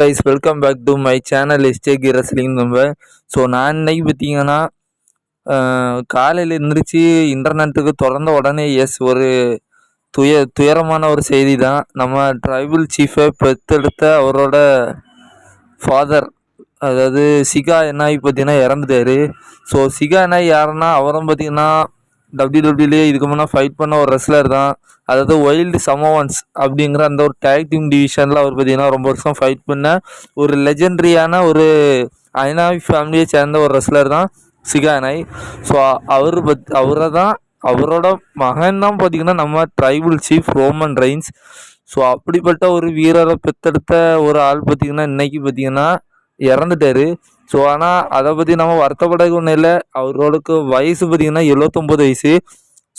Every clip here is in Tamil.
Guys welcome back to my channel எஸ்டேகி ரெஸ்லிங் நம்ம. ஸோ நான் இன்னைக்கு பார்த்தீங்கன்னா காலையில் எந்திரிச்சு இன்டர்நெட்டுக்கு திறந்த உடனே ஒரு துயரமான ஒரு செய்தி தான். நம்ம ட்ரைபல் சீஃபை பெற்றெடுத்த அவரோட ஃபாதர், அதாவது சிகா என்னாய் பார்த்தீங்கன்னா இறந்துட்டாரு. ஸோ சிகா என்னாய் யாருன்னா அவரும் பார்த்தீங்கன்னா டபிள்யூடபிள்யூலே இதுக்கு முன்னே ஃபைட் பண்ண ஒரு ரெஸ்லர் தான். அதாவது வைல்டு சமோவன்ஸ் அப்படிங்கிற அந்த ஒரு டேக் டீம் டிவிஷனில் அவர் பார்த்தீங்கன்னா ரொம்ப வருஷம் ஃபைட் பண்ண ஒரு லெஜெண்டரியான ஒரு ஐனாய் ஃபேமிலியை சேர்ந்த ஒரு ரெஸ்லர் தான் சிகா எனாய். ஸோ அவரோட மகன் தான் பார்த்தீங்கன்னா நம்ம tribal chief Roman Reigns. So அப்படிப்பட்ட ஒரு வீரரை பெற்றெடுத்த ஒரு ஆள் பார்த்தீங்கன்னா இன்னைக்கு பார்த்தீங்கன்னா இறந்துட்டாரு. ஸோ ஆனால் அதை பற்றி நம்ம வருத்தப்பட ஒன்றும் இல்லை. அவரோடக்கு வயசு பார்த்திங்கன்னா 79 வயசு.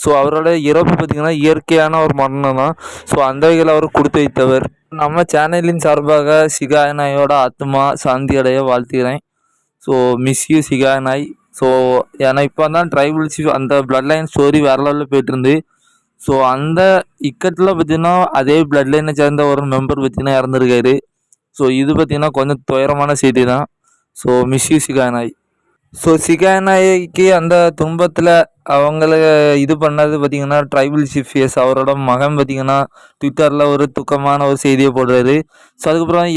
ஸோ அவரோட இறப்பு பார்த்திங்கன்னா இயற்கையான ஒரு மரணம் தான். ஸோ அந்த வகையில் அவர் கொடுத்து வைத்தவர். நம்ம சேனலின் சார்பாக சிகா எனாயோட ஆத்மா சாந்தி அடைய வாழ்த்துகிறேன். So miss you Sika Anoa'i. So ஏன்னா இப்போ தான் ட்ரைபல் சீஃப் அந்த பிளட் லைன் ஸ்டோரி வேற லெவலில் போயிட்டுருந்து. ஸோ அந்த இக்கட்டில் பார்த்திங்கன்னா அதே பிளட் லைனை சேர்ந்த ஒரு மெம்பர் பார்த்திங்கன்னா இறந்துருக்காரு. ஸோ இது பார்த்திங்கன்னா கொஞ்சம் துயரமான செய்தி தான். So miss you Sika Anoa'i. So Sika எனாய்க்கு அந்த துன்பத்தில் அவங்கள இது பண்ணது பார்த்திங்கன்னா ட்ரைபல் சீஃப் அவரோட மகன் பார்த்திங்கன்னா ட்விட்டரில் ஒரு துக்கமான ஒரு செய்தியை போடுறாரு. ஸோ அதுக்கப்புறம்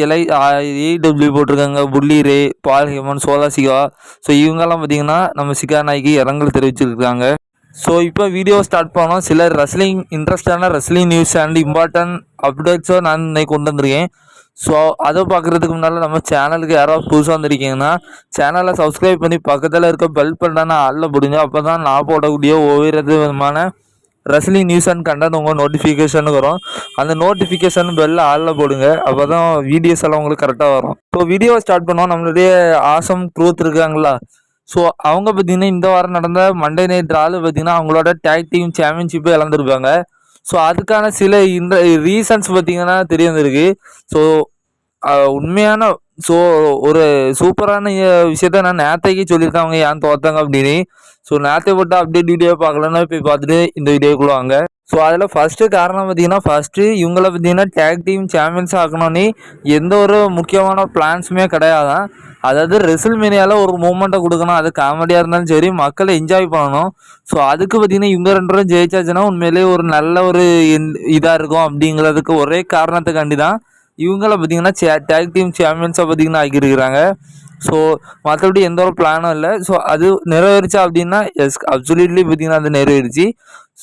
AEW போட்டிருக்காங்க, புள்ளி ரே, பால் ஹேமன், சோலா சிகா. ஸோ இவங்கெல்லாம் பார்த்திங்கன்னா நம்ம சிகா எனாய்க்கு இரங்கல் தெரிவிச்சிருக்காங்க. ஸோ இப்போ வீடியோ ஸ்டார்ட் பண்ணோம். சில இன்ட்ரெஸ்டான ரெஸ்லிங் நியூஸ் அண்ட் இம்பார்ட்டன்ட் அப்டேட்ஸோ நான் இன்னைக்கு கொண்டு வந்திருக்கேன். ஸோ அதை பார்க்குறதுக்கு முன்னால் நம்ம சேனலுக்கு யாராவது புதுசாக வந்திருக்கீங்கன்னா சேனலை சப்ஸ்கிரைப் பண்ணி பக்கத்தில் இருக்க பெல் பட்டனை ஆளில் போடுங்க. அப்போ தான் நான் போடக்கூடிய ஒவ்வொரு விதமான ரெஸ்லிங் நியூஸ் அண்ட் கண்டென்ட் உங்கள் நோட்டிஃபிகேஷனுக்கு வரும். அந்த நோட்டிஃபிகேஷன் பெல்ல ஆளில் போடுங்க. அப்போ தான் வீடியோஸ் எல்லாம் உங்களுக்கு கரெக்டாக வரும். ஸோ வீடியோ ஸ்டார்ட் பண்ணோம். நம்மளுடைய ஆசம் ட்ரூத் இருக்காங்களா? ஸோ அவங்க பார்த்திங்கன்னா இந்த வாரம் நடந்த மண்டே நைட் ட்ராவில் பார்த்திங்கன்னா அவங்களோட டேக் டீம் சாம்பியன்ஷிப்பை இழந்திருப்பாங்க. ஸோ அதுக்கான சில இந்த ரீசன்ஸ் பார்த்திங்கன்னா தெரிய வந்திருக்கு. ஸோ உண்மையான ஒரு சூப்பரான விஷயத்த நான் நேற்றைக்கு சொல்லியிருக்கேன் அவங்க ஏன் தோத்தாங்க அப்படின்னு. ஸோ நேற்றை போட்டு அப்டேட் வீடியோ பார்க்கலன்னா போய் பார்த்துட்டு இந்த வீடியோக்குள்ளே வாங்க. ஸோ அதில் ஃபஸ்ட்டு காரணம் பார்த்திங்கன்னா இவங்கள பார்த்திங்கன்னா டேக் டீம் சாம்பியன்ஸ் ஆக்கணும்னு எந்த ஒரு முக்கியமான பிளான்ஸுமே கிடையாதான். அதாவது ரெசில்மேனியாவில் ஒரு மூமெண்ட்டை கொடுக்கணும். அது காமெடியாக இருந்தாலும் சரி, மக்களை என்ஜாய் பண்ணணும். ஸோ அதுக்கு பார்த்திங்கன்னா இவங்க 2 பேரும் ஜெயிச்சாச்சுன்னா உண்மையிலேயே ஒரு நல்ல ஒரு இதாக இருக்கும். அப்படிங்கிறதுக்கு ஒரே காரணத்துக்காண்டி தான் இவங்கள பார்த்திங்கன்னா டேக் டீம் சாம்பியன்ஸை பார்த்திங்கன்னா ஆக்கியிருக்கிறாங்க. ஸோ மற்றபடி எந்த ஒரு பிளானும் இல்லை. ஸோ அது நிறைவேறிச்சா அப்படின்னா அப்சல்யூட்லி பார்த்திங்கன்னா அது நிறைவேறிச்சு.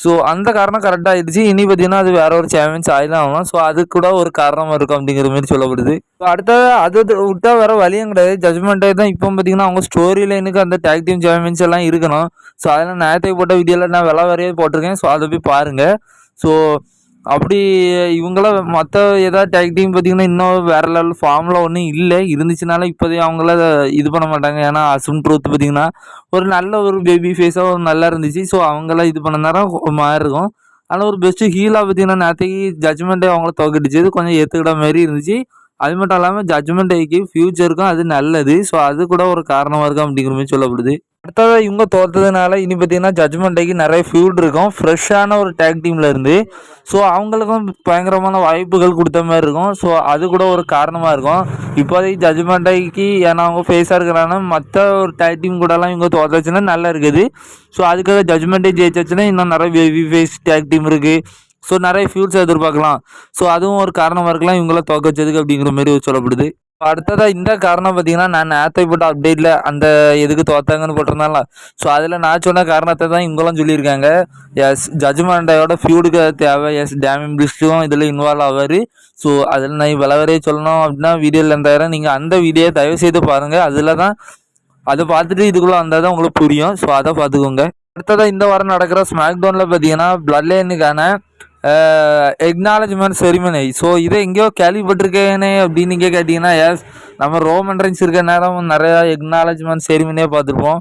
ஸோ அந்த காரணம் கரெக்டாக ஆகிடுச்சு. இனி பார்த்திங்கன்னா அது வேற ஒரு சாம்பியன்ஸ் ஆகிதான் ஆகணும். ஸோ அது கூட ஒரு காரணமாக இருக்கும் அப்படிங்கிற மாதிரி சொல்லப்படுது. ஸோ அடுத்தது அது விட்டால் வேறு வழியும் கிடையாது. ஜட்ஜ்மெண்ட் டே தான் இப்போ பார்த்திங்கன்னா அவங்க ஸ்டோரி லைனுக்கு அந்த டேக் டீம் சாம்பியன்ஸ் எல்லாம் இருக்கணும். ஸோ அதெல்லாம் நேரத்தை போட்ட வீடியோவில் நான் வரையே போட்டிருக்கேன். ஸோ அதை போய் பாருங்கள். ஸோ அப்படி இவங்கள மற்ற ஏதாவது டேக் டீம் பார்த்திங்கன்னா இன்னும் வேறு லெவல் ஃபார்மில் ஒன்றும் இல்லை. இருந்துச்சுனால இப்போதையும் அவங்கள இது பண்ண மாட்டாங்க. ஏன்னா அசும் ட்ரூத் பார்த்திங்கன்னா ஒரு நல்ல ஒரு பேபி ஃபேஸாக நல்லா இருந்துச்சு. ஸோ அவங்கள இது பண்ண நேரம் மாதிரி இருக்கும். ஆனால் ஒரு பெஸ்ட்டு ஹீலாக பார்த்திங்கன்னா நேற்றுக்கு ஜட்ஜ்மெண்ட்டே அவங்கள துவக்கிடுச்சு. கொஞ்சம் ஏற்றுக்கிட்ட மாதிரி இருந்துச்சு. அது மட்டும் இல்லாமல் ஜட்ஜ்மெண்ட் டேக்கு ஃப்யூச்சருக்கும் அது நல்லது. ஸோ அது கூட ஒரு காரணமாக இருக்கும் அப்படிங்கிற மாதிரி சொல்லப்படுது. அடுத்தது இவங்க தோற்றதுனால இனி பார்த்திங்கன்னா ஜட்ஜ்மெண்ட் டேக்கு நிறைய ஃபியூட் இருக்கும் ஃப்ரெஷ்ஷான ஒரு டேக் டீமில் இருந்து. ஸோ அவங்களுக்கும் பயங்கரமான வாய்ப்புகள் கொடுத்த மாதிரி இருக்கும். ஸோ அது கூட ஒரு காரணமாக இருக்கும். இப்போதைக்கு ஜட்ஜ்மெண்ட் டேக்கு ஏன்னா அவங்க ஃபேஸாக இருக்கிறாங்கன்னா மற்ற ஒரு டேக் டீம் கூடலாம் இவங்க தோற்றாச்சுன்னா நல்லா இருக்குது. ஸோ அதுக்காக ஜட்ஜ்மெண்ட் டே ஜெயிச்சாச்சுன்னா இன்னும் நிறைய பேபி ஃபேஸ் டேக் டீம் இருக்குது. ஸோ நிறைய ஃபியூட்ஸ் எதிர்பார்க்கலாம். ஸோ அதுவும் ஒரு காரணமாக இருக்கலாம் இவங்கள தோக்க வச்சதுக்கு அப்படிங்கிற மாதிரி சொல்லப்படுது. அடுத்ததாக இந்த காரணம் பார்த்திங்கன்னா நான் நேற்றை போட்ட அப்டேட்டில் அந்த எதுக்கு தோத்தாங்கன்னு போட்டிருந்தாங்களா. ஸோ அதில் நான் சொன்ன காரணத்தை தான் இவங்களும் சொல்லியிருக்காங்க. ஜட்ஜ்மெண்ட்டோட ஃபியூடுக்கு தேவை. டேமின் பிரிஸ்டும் இதில் இன்வால்வ் ஆவார். ஸோ அதில் நான் விளவரையே சொல்லணும் அப்படின்னா வீடியோவில் இருந்தாயிரம் நீங்கள் அந்த வீடியோவை தயவு செய்து பாருங்கள். அதில் தான் அதை பார்த்துட்டு இதுக்குள்ளே வந்தால் தான் உங்களுக்கு புரியும். ஸோ அதை பார்த்துக்கோங்க. அடுத்ததாக இந்த வாரம் நடக்கிற ஸ்மாக் டவுனில் பார்த்திங்கன்னா பிளட் லைனுக்கான எக்னாலஜ்மெண்ட் செரிமனி. ஸோ இதை எங்கேயோ கேள்விப்பட்டிருக்கேனே அப்படின்னு நீங்கள் கேட்டிங்கன்னா நம்ம ரோமன் ரெயின்ஸ் இருக்கிற நேரம் நிறையா எக்னாலஜ்மெண்ட் செரிமனியே பார்த்துருப்போம்.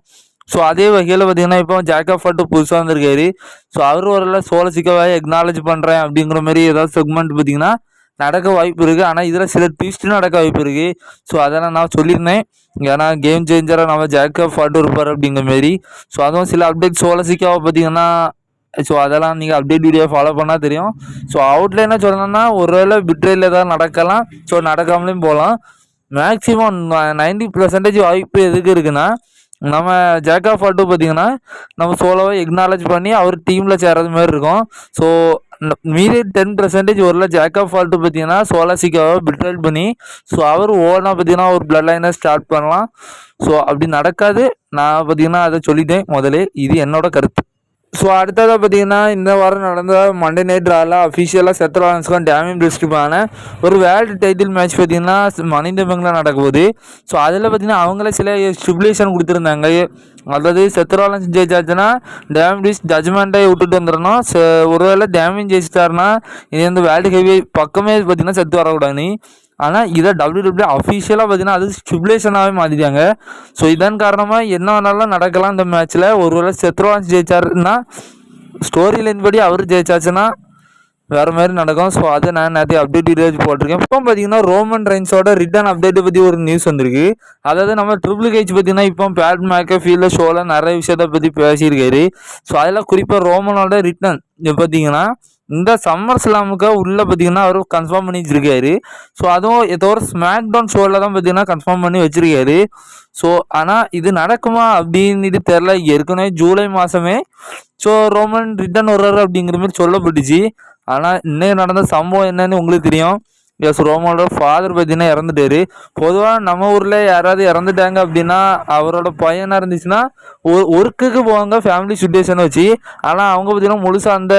ஸோ அதே வகையில் பார்த்திங்கன்னா இப்போ ஜாக்கப் ஃபட் புதுசாக வந்திருக்காரு. ஸோ அவர் ஒரு சோலா சிகாவை எக்னாலஜ் பண்ணுறேன் அப்படிங்கிற மாதிரி ஏதாவது செக்மெண்ட் பார்த்திங்கன்னா நடக்க வாய்ப்பு இருக்குது. ஆனால் இதில் சில ட்விஸ்ட்டு நடக்க வாய்ப்பு இருக்குது. ஸோ அதெல்லாம் நான் சொல்லியிருந்தேன். ஏன்னா கேம் சேஞ்சராக நம்ம ஜாக்கப் ஃபட் இருப்பார் அப்படிங்கிற மாரி. ஸோ அதுவும் சில அப்டேட் சோலா சிகாவை பார்த்திங்கன்னா ஸோ அதெல்லாம் நீங்கள் அப்டேட் வீடியோ ஃபாலோ பண்ணால் தெரியும். ஸோ அவுட்லைனாக சொல்லணும்னா ஒருவேளை பிட்ரேயில் ஏதாவது நடக்கலாம். ஸோ நடக்காமலேயும் போகலாம். மேக்ஸிமம் 90% வாய்ப்பு எதுக்கு இருக்குன்னா, நம்ம ஜேக்கப் ஃபால்ட்டு பார்த்தீங்கன்னா நம்ம சோலோவை எக்னாலஜ் பண்ணி அவர் டீமில் சேர்றது மாதிரி இருக்கும். ஸோ மீதி 10% ஒரு ஜேக்கப் ஃபால்ட்டு பார்த்தீங்கன்னா சோலாசிக்காவை பிட்ரைல் பண்ணி ஸோ அவர் ஓனாக பார்த்தீங்கன்னா ஒரு பிளட் லைனை ஸ்டார்ட் பண்ணலாம். ஸோ அப்படி நடக்காது. நான் பார்த்தீங்கன்னா அதை சொல்லிட்டேன் முதலே. இது என்னோட கருத்து. ஸோ அடுத்ததாக பார்த்தீங்கன்னா இந்த வாரம் நடந்த மண்டே நைட் ட்ராவில் அஃபிஷியலாக செத் ராலின்ஸ்க்கும் டேமியன் பிரிஸ்டுக்கான ஒரு வேர்ல்டு டைட்டில் மேட்ச் பார்த்தீங்கன்னா மனி இன் தி பேங்க்ல நடக்க போகுது. ஸோ அதில் பார்த்தீங்கன்னா அவங்களே சில ஸ்டிபுலேஷன் கொடுத்துருந்தாங்க. அதாவது செத் ராலின்ஸ் ஜெயிச்சாச்சுன்னா டேமியன் பிரிஸ்ட் ஜட்ஜ்மெண்ட்டை விட்டுட்டு வந்துடணும். ஒருவேளை டேமியன் ஜெயிச்சிட்டாருன்னா இது வந்து வேர்ல்டு ஹெவி பக்கமே பார்த்தீங்கன்னா செத்து வரக்கூடாது. ஆனால் இதை WWE அஃபிஷியலாக பார்த்தீங்கன்னா அது ஸ்டிபுலேஷனாகவே மாற்றிட்டாங்க. ஸோ இதன் காரணமாக என்ன வேணாலும் நடக்கலாம் இந்த மேட்ச்சில். ஒருவேளை செத் ராலின்ஸ் ஜெயிச்சாருன்னா ஸ்டோரி லைன் படி அவர் ஜெயிச்சாச்சுன்னா வேறு மாதிரி நடக்கும். ஸோ அதை நான் நேற்று அப்டேட் வீடியோஸ் போட்டிருக்கேன். இப்போ பார்த்தீங்கன்னா ரோமன் ரெயின்ஸோட ரிட்டர்ன் அப்டேட்டை பற்றி ஒரு நியூஸ் வந்திருக்கு. அதாவது நம்ம ட்ரிபிள் ஹெச் பார்த்தீங்கன்னா இப்போ பேட் மேக்கஃபீல்டில் ஷோவில் நிறைய விஷயத்தை பற்றி பேசியிருக்காரு. ஸோ அதில் குறிப்பாக ரோமனோட ரிட்டர்ன் பார்த்தீங்கன்னா இந்த சம்மர் ஸ்லாமுக்கு உள்ளே பார்த்தீங்கன்னா அவர் கன்ஃபார்ம் பண்ணி வச்சிருக்காரு. ஸோ அதுவும் ஏதோ ஒரு ஸ்மாக் டவுன் ஷோவில் தான் பார்த்தீங்கன்னா கன்ஃபார்ம் பண்ணி வச்சிருக்காரு. ஸோ ஆனால் இது நடக்குமா அப்படின்னு இது தெரில. ஏற்கனவே ஜூலை மாதமே ஸோ ரோமன் ரிட்டர்ன் வர்றாரு அப்படிங்கிற மாதிரி சொல்லப்பட்டுச்சு. ஆனால் இன்னைக்கு நடந்த சம்பவம் என்னன்னு உங்களுக்கு தெரியும். எஸ், ரோமனோட ஃபாதர் பார்த்தீங்கன்னா இறந்துட்டாரு. பொதுவாக நம்ம ஊரில் யாராவது இறந்துட்டாங்க அப்படின்னா அவரோட பையனாக இருந்துச்சுன்னா ஒர்க்குக்கு போவாங்க ஃபேமிலி சுச்சுவேஷனை வச்சு. ஆனால் அவங்க பார்த்தீங்கன்னா முழுசாக அந்த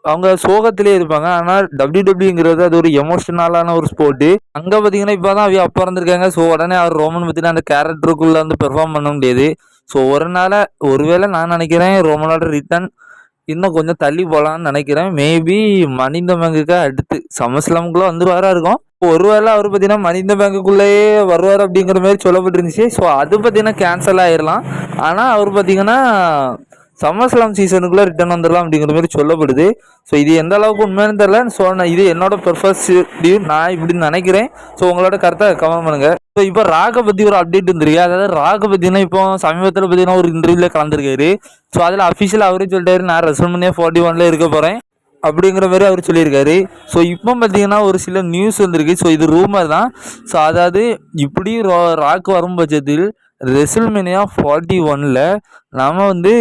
அவங்க சோகத்திலே இருப்பாங்க. ஆனால் WWEங்கிறது அது ஒரு எமோஷனலான ஒரு ஸ்போர்ட்டு. அங்கே பார்த்தீங்கன்னா இப்போ தான் அப்பா இருந்திருக்காங்க. ஸோ உடனே அவர் ரோமன் பார்த்தீங்கன்னா அந்த கேரக்டருக்குள்ளே வந்து பெர்ஃபார்ம் பண்ண முடியாது. ஸோ ஒருவேளை நான் நினைக்கிறேன் ரோமனோட ரிட்டர்ன் இன்னும் கொஞ்சம் தள்ளி போகலான்னு நினைக்கிறேன். மேபி மனி இன் தி பேங்குக்கு அடுத்து சம்மர்ஸ்லாமுக்குள்ளே வந்துருவாரா இருக்கும். ஒருவேளை அவர் பார்த்தீங்கன்னா மனி இன் தி பேங்குக்குள்ளேயே வருவார் அப்படிங்கிற மாதிரி சொல்லப்பட்டுருந்துச்சு. ஸோ அது பார்த்தீங்கன்னா கேன்சல் ஆகிடலாம். ஆனால் அவர் பார்த்தீங்கன்னா சம்மர்ஸ்லாம் சீசனுக்குள்ளே ரிட்டர்ன் வந்துடலாம் அப்படிங்கிற மாதிரி சொல்லப்படுது. ஸோ இது எந்த அளவுக்கு உண்மைன்னு தெரில. ஸோ நான் இது என்னோட பெர்ஸ்பெக்டிவ், நான் இப்படின்னு நினைக்கிறேன். ஸோ உங்களோட கருத்தை கமெண்ட் பண்ணுங்கள். ஸோ இப்போ ராகை பற்றி ஒரு அப்டேட் வந்துருக்கு. அதாவது ராகை பார்த்தீங்கன்னா இப்போ சமீபத்தில் பார்த்தீங்கன்னா ஒரு இன்டர்வியூவில் கலந்துருக்காரு. ஸோ அதில் அஃபிஷியலாக அவரே சொல்லிட்டாரு நான் WrestleMania 41 இருக்க போகிறேன் அப்படிங்கிற மாதிரி அவர் சொல்லியிருக்காரு. ஸோ இப்போ பார்த்தீங்கன்னா ஒரு சில நியூஸ் வந்திருக்கு. ஸோ இது ரூமர் தான். ஸோ அதாவது இப்படி ராக் வரும் பட்சத்தில் WrestleMania 41 நாம் வந்து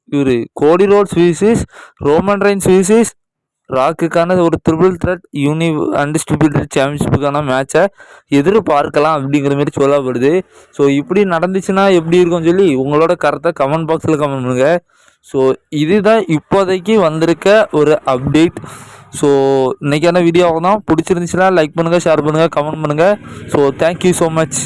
இவர் Cody Rhodes versus Roman Reigns versus ராக்குக்கான ஒரு ட்ரிபிள் த்ரெட் அன்டிஸ்ட்ரிபியூட்டட் சாம்பியன்ஷிப்புக்கான மேட்சை எதிர்பார்க்கலாம் அப்படிங்கிற மாதிரி சொல்லப்படுது. ஸோ இப்படி நடந்துச்சுன்னா எப்படி இருக்கும்னு சொல்லி உங்களோட கருத்தை கமெண்ட் பாக்ஸில் கமெண்ட் பண்ணுங்கள். ஸோ இதுதான் இப்போதைக்கு வந்திருக்க ஒரு அப்டேட். ஸோ இன்றைக்கான வீடியோ தான். பிடிச்சிருந்துச்சுன்னா லைக் பண்ணுங்கள், ஷேர் பண்ணுங்கள், கமெண்ட் பண்ணுங்கள். So thank you so much.